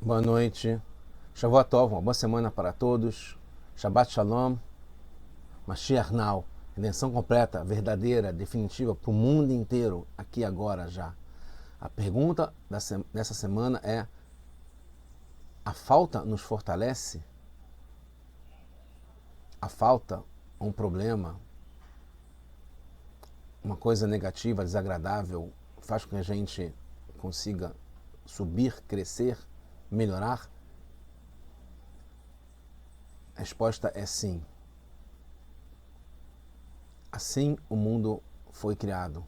Boa noite. Shavua Tov, uma boa semana para todos. Shabbat Shalom. Mashiach Now. Redenção completa, verdadeira, definitiva para o mundo inteiro, aqui agora já. A pergunta dessa semana é: a falta nos fortalece? A falta é um problema, uma coisa negativa, desagradável, faz com que a gente consiga subir, crescer, melhorar? A resposta é sim. Assim o mundo foi criado.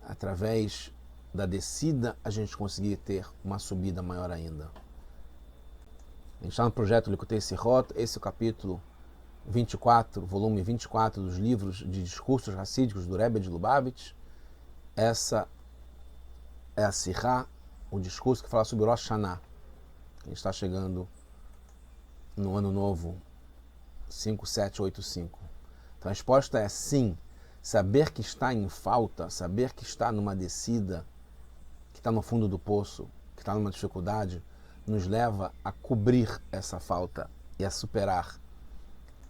Através da descida a gente conseguir ter uma subida maior ainda. A gente está no projeto Likutei Sihot, esse é o capítulo 24, volume 24 dos livros de discursos racídicos do Rebbe de Lubavitch. Essa é a Sihá, o discurso que fala sobre Rosh Hashanah. A gente está chegando no ano novo 5785. Então a resposta é sim. Saber que está em falta, saber que está numa descida, que está no fundo do poço, que está numa dificuldade, nos leva a cobrir essa falta e a superar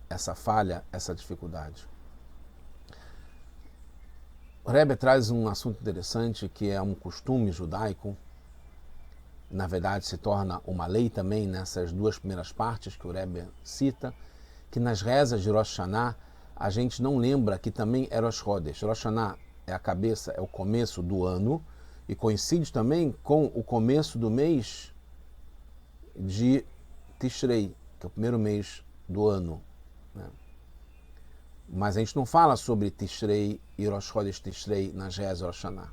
essa falha, essa dificuldade. O Rebbe traz um assunto interessante que é um costume judaico. Na verdade se torna uma lei também nessas duas primeiras partes que o Rebbe cita, que nas rezas de Rosh Hashanah a gente não lembra que também é Rosh Chodesh. Rosh Hashanah é a cabeça, é o começo do ano, e coincide também com o começo do mês de Tishrei, que é o primeiro mês do ano, né? Mas a gente não fala sobre Tishrei e Rosh Chodesh Tishrei nas rezas de Rosh Hashanah.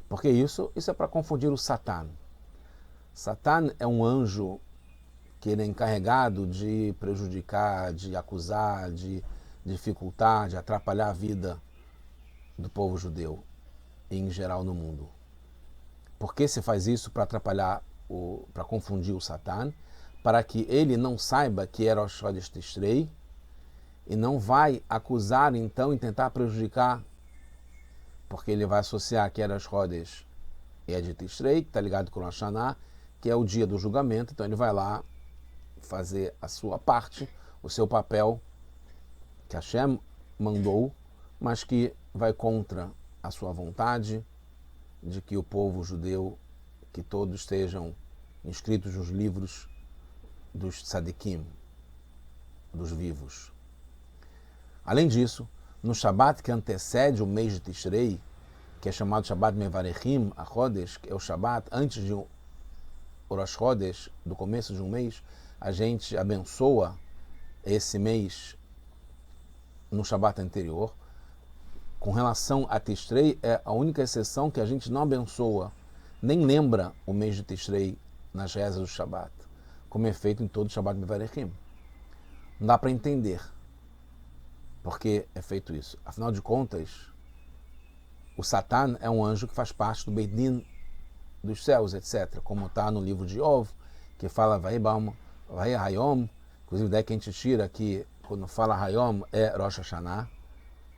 Porque isso é para confundir o Satan. Satan é um anjo que ele é encarregado de prejudicar, de acusar, de dificultar, de atrapalhar a vida do povo judeu e em geral no mundo. Por que se faz isso? Para atrapalhar, para confundir o Satan, para que ele não saiba que era Rosh Chodesh Tishrei e não vai acusar então e tentar prejudicar, porque ele vai associar que era Rosh Chodesh e é de Tishrei, que está ligado com Rosh Hashanah, que é o dia do julgamento. Então ele vai lá fazer a sua parte, o seu papel que Hashem mandou, mas que vai contra a sua vontade de que o povo judeu, que todos estejam inscritos nos livros dos tzadikim, dos vivos. Além disso, no Shabat que antecede o mês de Tishrei, que é chamado Shabat Mevarechim HaChodesh, que é o Shabat antes de o Rosh Chodesh, do começo de um mês, a gente abençoa esse mês no Shabat anterior. Com relação a Tishrei, é a única exceção que a gente não abençoa, nem lembra o mês de Tishrei nas rezas do Shabat, como é feito em todo o Shabat Mevarechim. Não dá para entender por que é feito isso. Afinal de contas, o Satan é um anjo que faz parte do Beit Din dos céus, etc. Como está no livro de Ov, que fala Vayibam, Vai Hayom, inclusive daí que a gente tira que quando fala Hayom é Rosh Hashanah,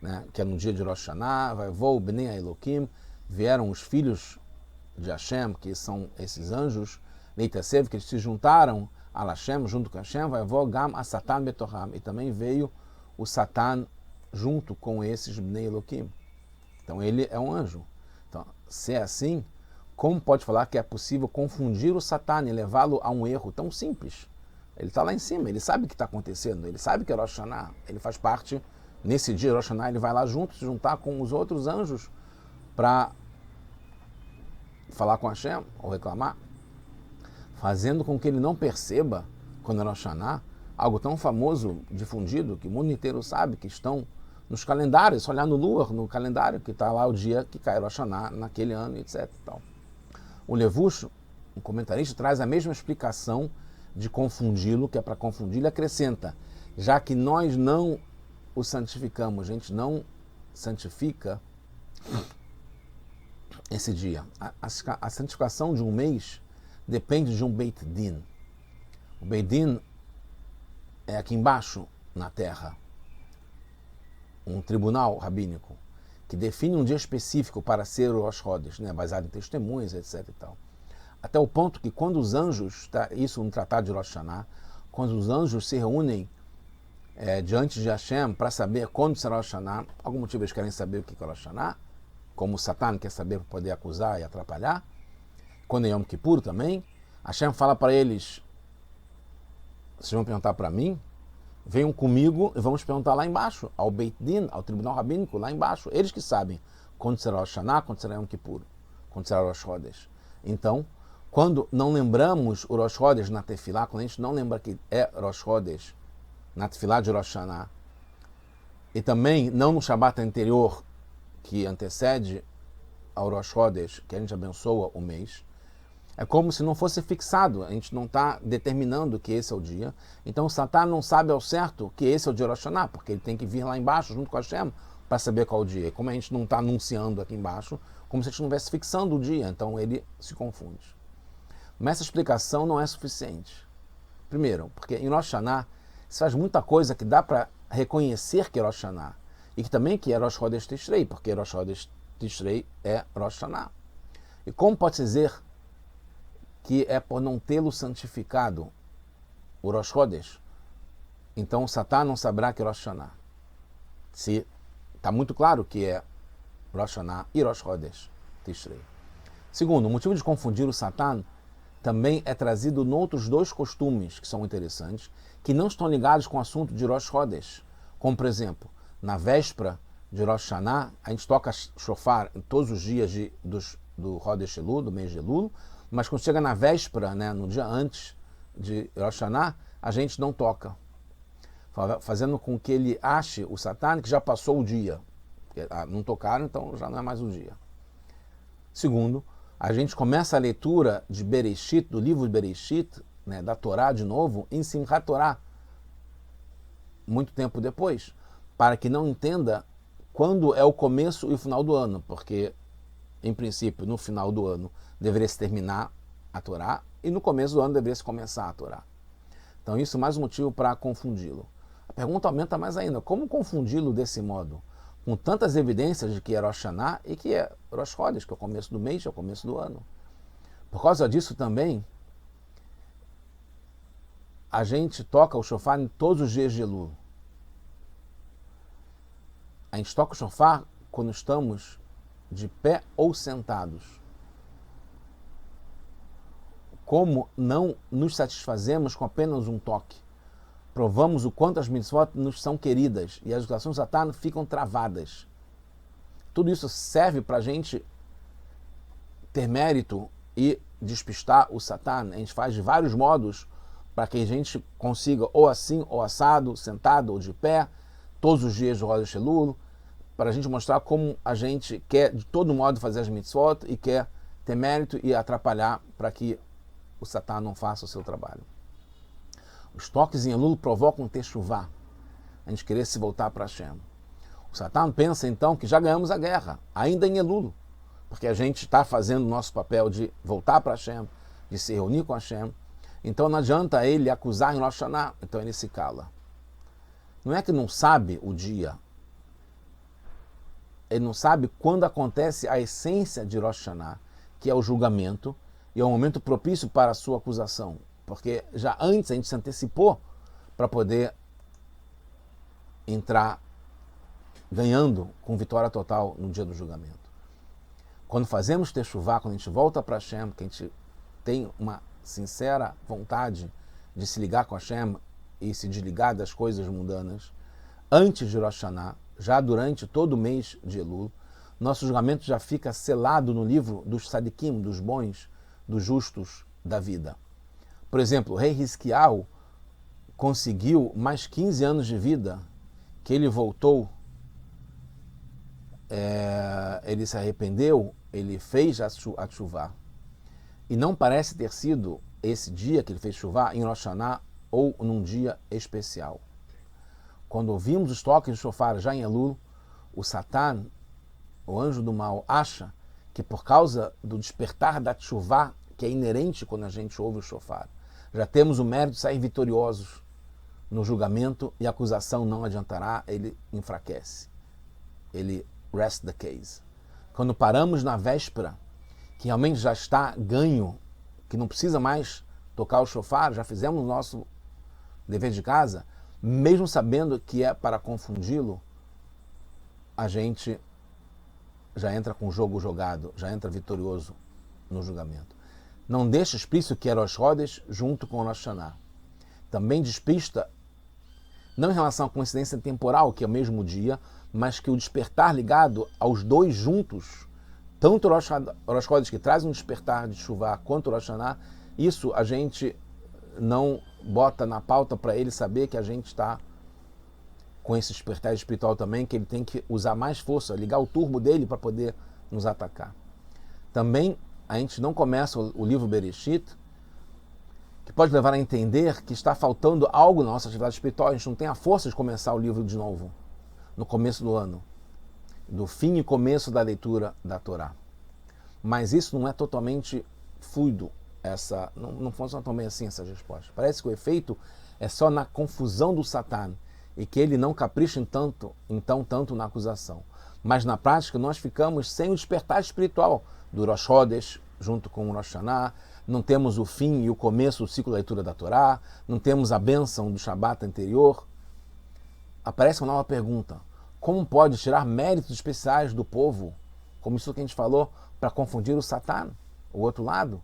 né, que é no dia de Rosh Hashanah, vai Vou Bnei Elokim, vieram os filhos de Hashem, que são esses anjos, Neitasev, que eles se juntaram a Hashem, junto com Hashem, vai Vou Gam a Satan Betoham, e também veio o Satan junto com esses Bnei Elokim. Então ele é um anjo. Então, se é assim, como pode falar que é possível confundir o Satan e levá-lo a um erro tão simples? Ele está lá em cima, ele sabe o que está acontecendo, ele sabe que é Rosh Hashanah, ele faz parte, nesse dia Rosh Hashanah, ele vai lá junto, se juntar com os outros anjos para falar com Hashem ou reclamar, fazendo com que ele não perceba, quando é Rosh Hashanah, algo tão famoso, difundido, que o mundo inteiro sabe, que estão nos calendários, olhar no Lua, no calendário, que está lá o dia que cai Rosh Hashanah naquele ano, etc. Então, o Levush, um comentarista, traz a mesma explicação de confundi-lo, que é para confundir, ele acrescenta: já que nós não o santificamos, a gente não santifica esse dia. A santificação de um mês depende de um Beit Din. O Beit Din é aqui embaixo, na terra, um tribunal rabínico que define um dia específico para ser o Rosh Chodesh, né, baseado em testemunhas, etc. E tal. até o ponto que quando os anjos, tá, isso no Tratado de Rosh Hashanah, quando os anjos se reúnem diante de Hashem para saber quando será Rosh Hashanah, algum motivo eles querem saber o que é Rosh Hashanah, como o Satan quer saber para poder acusar e atrapalhar, quando é Yom Kippur também, Hashem fala para eles, vocês vão perguntar para mim, venham comigo e vamos perguntar lá embaixo, ao Beit Din, ao tribunal rabínico, lá embaixo, eles que sabem quando será Rosh Hashanah, quando será Yom Kippur, quando será Rosh Chodesh. Então, quando não lembramos o Rosh Chodesh na Tefilá, quando a gente não lembra que é Rosh Chodesh na Tefilá de Rosh Hashanah, e também não no Shabat anterior, que antecede ao Rosh Chodesh, que a gente abençoa o mês, é como se não fosse fixado, a gente não está determinando que esse é o dia. Então o Satan não sabe ao certo que esse é o dia Rosh Hashanah, porque ele tem que vir lá embaixo junto com Hashem para saber qual é o dia. E como a gente não está anunciando aqui embaixo, como se a gente não estivesse fixando o dia, então ele se confunde. Mas essa explicação não é suficiente. Primeiro, porque em Rosh Hashanah se faz muita coisa que dá para reconhecer que é Rosh Hashanah, e que também que é Rosh Chodesh Tishrei, porque Rosh Chodesh Tishrei é Rosh Hashanah. E como pode dizer que é por não tê-lo santificado o Rosh Chodesh, então o Satan não saberá que é Rosh Hashanah. Se está muito claro que é Rosh Hashanah e Rosh Chodesh Tishrei. Segundo, o motivo de confundir o Satan também é trazido noutros dois costumes que são interessantes, que não estão ligados com o assunto de Rosh Chodesh. Como, por exemplo, na véspera de Rosh Hashanah, a gente toca shofar em todos os dias do Chodesh Elul, do mês de Elul, mas quando chega na véspera, né, no dia antes de Rosh Hashanah, a gente não toca, fazendo com que ele ache, o Satan, que já passou o dia. Não tocaram, então já não é mais o dia. Segundo, a gente começa a leitura de Bereshit, do livro de Bereshit, né, da Torá de novo, em Simchat Torá, muito tempo depois, para que não entenda quando é o começo e o final do ano, porque, em princípio, no final do ano deveria se terminar a Torá e no começo do ano deveria se começar a Torá. Então isso é mais um motivo para confundi-lo. A pergunta aumenta mais ainda, como confundi-lo desse modo? Com tantas evidências de que é Rosh Hashanah e que é Rosh Chodesh, que é o começo do mês, é o começo do ano. Por causa disso também, a gente toca o shofar em todos os dias de Elul. A gente toca o shofar quando estamos de pé ou sentados. Como não nos satisfazemos com apenas um toque, provamos o quanto as mitzvot nos são queridas e as orações do Satan ficam travadas. Tudo isso serve para a gente ter mérito e despistar o Satan. A gente faz de vários modos para que a gente consiga ou assim, ou assado, sentado ou de pé, todos os dias do Chodesh Elul, para a gente mostrar como a gente quer de todo modo fazer as mitzvot e quer ter mérito e atrapalhar para que o Satan não faça o seu trabalho. Os toques em Elul provocam techuvá, a gente querer se voltar para Hashem. O Satan pensa então que já ganhamos a guerra, ainda em Elul, porque a gente está fazendo o nosso papel de voltar para Hashem, de se reunir com Hashem. Então não adianta ele acusar em Rosh Hashanah, então ele se cala. Não é que não sabe o dia, ele não sabe quando acontece a essência de Rosh Hashanah, que é o julgamento, e é um momento propício para a sua acusação, porque já antes a gente se antecipou para poder entrar ganhando com vitória total no dia do julgamento. Quando fazemos techuvá, quando a gente volta para Hashem, que a gente tem uma sincera vontade de se ligar com Hashem e se desligar das coisas mundanas, antes de Rosh Hashanah, já durante todo o mês de Elul, nosso julgamento já fica selado no livro dos tzadikim, dos bons, dos justos da vida. Por exemplo, o rei Hizkiyahu conseguiu mais 15 anos de vida, que ele voltou, ele se arrependeu, ele fez a teshuvá. E não parece ter sido esse dia que ele fez teshuvá em Rosh Hashanah ou num dia especial. Quando ouvimos os toques de shofar já em Elul, o Satan, o anjo do mal, acha que por causa do despertar da teshuvá, que é inerente quando a gente ouve o shofar, já temos o mérito de sair vitoriosos no julgamento e a acusação não adiantará, ele enfraquece. Ele rest the case. Quando paramos na véspera, que realmente já está ganho que não precisa mais tocar o shofar, já fizemos o nosso dever de casa, mesmo sabendo que é para confundi-lo, a gente já entra com o jogo jogado, já entra vitorioso no julgamento. Não deixa explícito que é Rosh Chodesh junto com o Rosh Hashanah. Também despista, não em relação à coincidência temporal, que é o mesmo dia, mas que o despertar ligado aos dois juntos, tanto o Rosh Chodesh, que traz um despertar de chuva, quanto o Rosh Hashanah, isso a gente não bota na pauta para ele saber que a gente está com esse despertar espiritual também, que ele tem que usar mais força, ligar o turbo dele para poder nos atacar. Também a gente não começa o livro Bereshit, que pode levar a entender que está faltando algo na nossa atividade espiritual. A gente não tem a força de começar o livro de novo, no começo do ano, do fim e começo da leitura da Torá. Mas isso não é totalmente fluido, não funciona tão bem assim essas respostas. Parece que o efeito é só na confusão do Satan, e que ele não capricha tanto na acusação. Mas na prática nós ficamos sem o despertar espiritual do Rosh Chodesh junto com o Rosh Hashanah, não temos o fim e o começo do ciclo da leitura da Torá, não temos a bênção do Shabat anterior. Aparece uma nova pergunta: como pode tirar méritos especiais do povo, como isso que a gente falou, para confundir o Satan, o outro lado?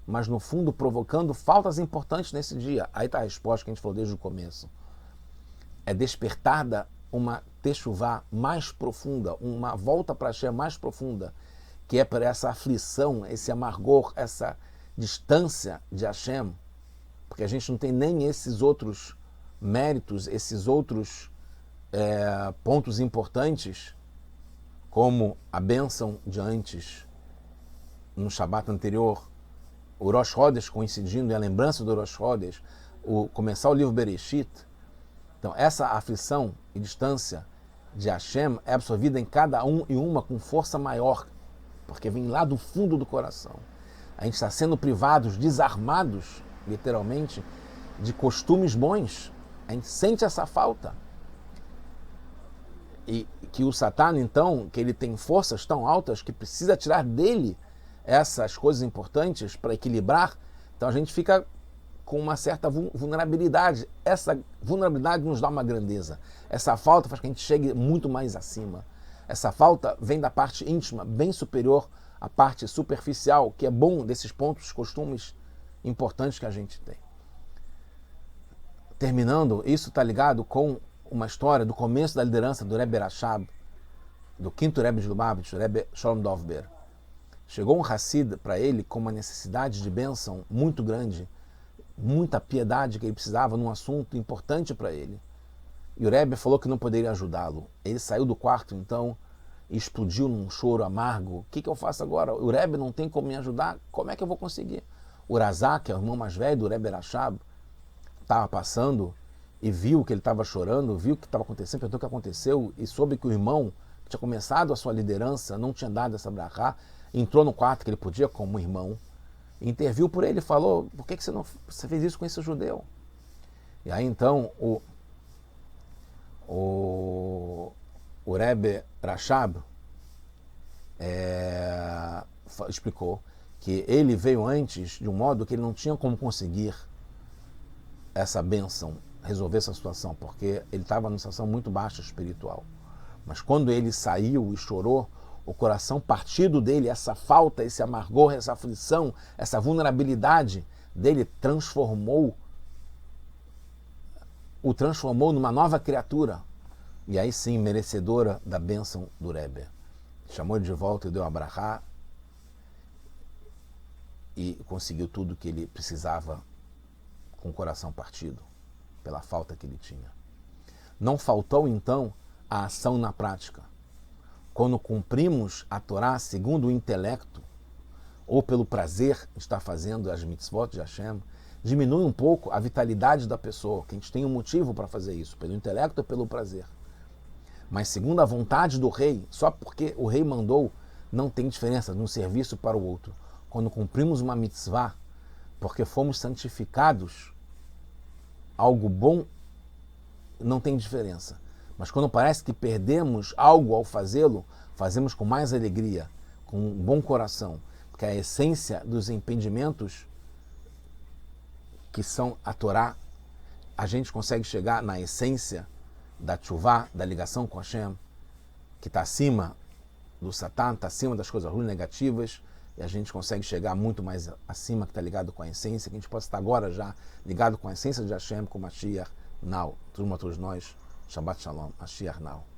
Mas no fundo provocando faltas importantes nesse dia. Aí está a resposta que a gente falou desde o começo. É despertada uma techuvá mais profunda, uma volta para Hashem mais profunda, que é para essa aflição, esse amargor, essa distância de Hashem, porque a gente não tem nem esses outros méritos, esses outros pontos importantes, como a bênção de antes, no Shabat anterior, o Rosh Chodesh coincidindo e a lembrança do Rosh Chodesh, começar o livro Bereshit. Então, essa aflição e distância de Hashem é absorvida em cada um e uma com força maior, porque vem lá do fundo do coração. A gente está sendo privados, desarmados, literalmente, de costumes bons. A gente sente essa falta. E que o Satan, então, que ele tem forças tão altas que precisa tirar dele essas coisas importantes para equilibrar. Então a gente fica com uma certa vulnerabilidade. Essa vulnerabilidade nos dá uma grandeza. Essa falta faz que a gente chegue muito mais acima. Essa falta vem da parte íntima, bem superior à parte superficial, que é bom desses pontos, costumes importantes que a gente tem. Terminando, isso está ligado com uma história do começo da liderança do Rebbe Rashab, do quinto Rebbe de Lubavitch, o Rebbe Shalom Dovber. Chegou um Hassid para ele com uma necessidade de bênção muito grande, muita piedade que ele precisava num assunto importante para ele. E o Rebbe falou que não poderia ajudá-lo. Ele saiu do quarto, então, e explodiu num choro amargo. O que eu faço agora? O Rebbe não tem como me ajudar. Como é que eu vou conseguir? O Razak, que é o irmão mais velho do Rebbe Rashab, estava passando e viu que ele estava chorando, viu o que estava acontecendo, perguntou o que aconteceu e soube que o irmão que tinha começado a sua liderança não tinha dado essa brachá, entrou no quarto que ele podia como irmão, interviu por ele e falou: por que você fez isso com esse judeu? E aí então o Rebbe Rashab explicou que ele veio antes de um modo que ele não tinha como conseguir essa bênção, resolver essa situação, porque ele estava numa situação muito baixa espiritual. Mas quando ele saiu e chorou, o coração partido dele, essa falta, esse amargor, essa aflição, essa vulnerabilidade dele o transformou numa nova criatura. E aí sim, merecedora da bênção do Rebbe. Chamou ele de volta e deu a brachá e conseguiu tudo que ele precisava com o coração partido, pela falta que ele tinha. Não faltou, então, a ação na prática. Quando cumprimos a Torá segundo o intelecto, ou pelo prazer de estar fazendo as mitzvot de Hashem, diminui um pouco a vitalidade da pessoa, que a gente tem um motivo para fazer isso, pelo intelecto ou pelo prazer. Mas segundo a vontade do rei, só porque o rei mandou, não tem diferença de um serviço para o outro. Quando cumprimos uma mitzvah, porque fomos santificados, algo bom não tem diferença. Mas quando parece que perdemos algo ao fazê-lo, fazemos com mais alegria, com um bom coração. que é a essência dos impedimentos que são a Torá, a gente consegue chegar na essência da tchuvá, da ligação com Hashem, que está acima do Satã, está acima das coisas ruins, negativas, e a gente consegue chegar muito mais acima, que está ligado com a essência, que a gente possa estar agora já ligado com a essência de Hashem, com Mashiach Now. Todos nós, Shabbat Shalom, Mashiach Now.